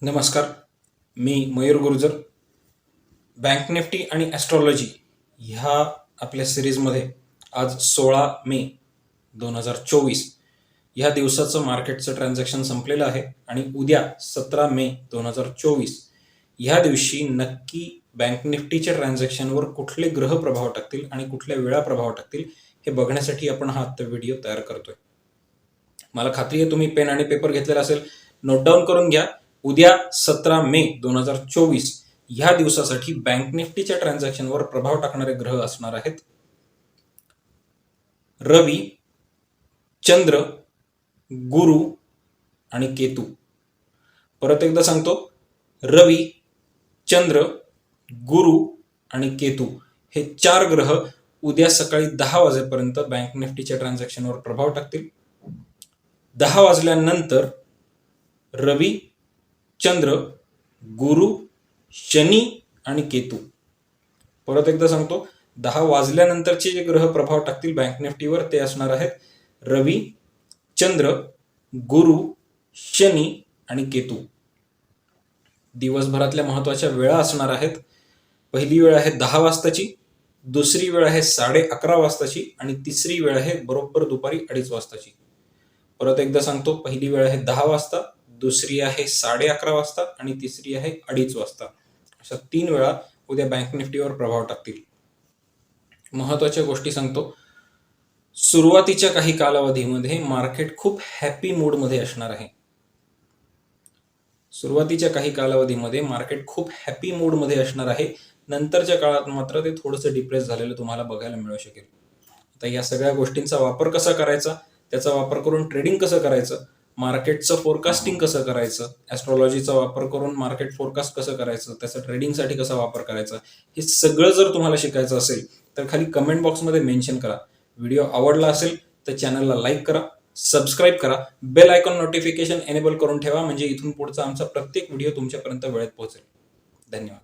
नमस्कार. मी Mayur Gurjar. Bank Nifty आणि astrology ह्या आपल्या सिरीजमध्ये आज 16 मे 2024 ह्या दिवसाचं मार्केटचं ट्रान्झॅक्शन संपलेलं आहे आणि उद्या 17 मे 2024 ह्या दिवशी नक्की बँक निफ्टीच्या ट्रान्झॅक्शनवर कुठले ग्रह प्रभाव टाकतील आणि कुठल्या वेळा प्रभाव टाकतील हे बघण्यासाठी आपण हा आत्ता व्हिडिओ तयार करतोय. मला खात्री आहे तुम्ही पेन आणि पेपर घेतलेला असेल, नोट डाऊन करून घ्या. उद्या 17 मे 2024 ह्या दिवसासाठी बँक निफ्टीच्या ट्रान्झॅक्शनवर प्रभाव टाकणारे ग्रह असणार आहेत रवी, चंद्र, गुरु आणि केतू. परत एकदा सांगतो, रवी, चंद्र, गुरु आणि केतू हे 4 ग्रह उद्या सकाळी 10 वाजेपर्यंत बँक निफ्टीच्या ट्रान्झॅक्शनवर प्रभाव टाकतील. 10 वाजल्यानंतर रवी, चंद्र, गुरु, शनी आणि केतू. परत एकदा सांगतो, 10 वाजल्यानंतरचे जे ग्रह प्रभाव टाकतील बँक निफ्टीवर ते असणार आहेत रवी, चंद्र, गुरु, शनी आणि केतू. दिवसभरातल्या महत्वाच्या वेळा असणार आहेत. पहिली वेळ आहे 10 वाजताची, दुसरी वेळ आहे 11:30 वाजताची आणि तिसरी वेळ आहे बरोबर दुपारी 2:30 वाजताची. परत एकदा सांगतो, पहिली वेळ आहे 10 वाजता, दुसरी आहे 11:30 वाजता आणि तिसरी आहे 2:30 वाजता. अशा 3 वेळा उद्या बँक निफ्टीवर प्रभाव टाकतील. महत्वाच्या गोष्टी सांगतो. सुरुवातीच्या काही कालावधीमध्ये मार्केट खूप हॅपी मूडमध्ये असणार आहे. सुरुवातीच्या काही कालावधीमध्ये मार्केट खूप हॅपी मूडमध्ये असणार आहे. नंतरच्या काळात मात्र ते थोडंसं डिप्रेस झालेलं तुम्हाला बघायला मिळू शकेल. आता या सगळ्या गोष्टींचा वापर कसा करायचा, त्याचा वापर करून ट्रेडिंग कसं करायचं, मार्केटचं फोरकास्टिंग कसं करायचं, ॲस्ट्रॉलॉजीचा वापर करून मार्केट फोरकास्ट कसं करायचं, त्याचा ट्रेडिंगसाठी कसा वापर करायचा, हे सगळं जर तुम्हाला शिकायचं असेल तर खाली कमेंट बॉक्समध्ये मेन्शन करा. व्हिडिओ आवडला असेल तर चॅनलला लाईक करा, सबस्क्राईब करा, बेल आयकॉन नोटिफिकेशन एनेबल करून ठेवा, म्हणजे इथून पुढचा आमचा प्रत्येक व्हिडिओ तुमच्यापर्यंत वेळेत पोहोचेल. धन्यवाद.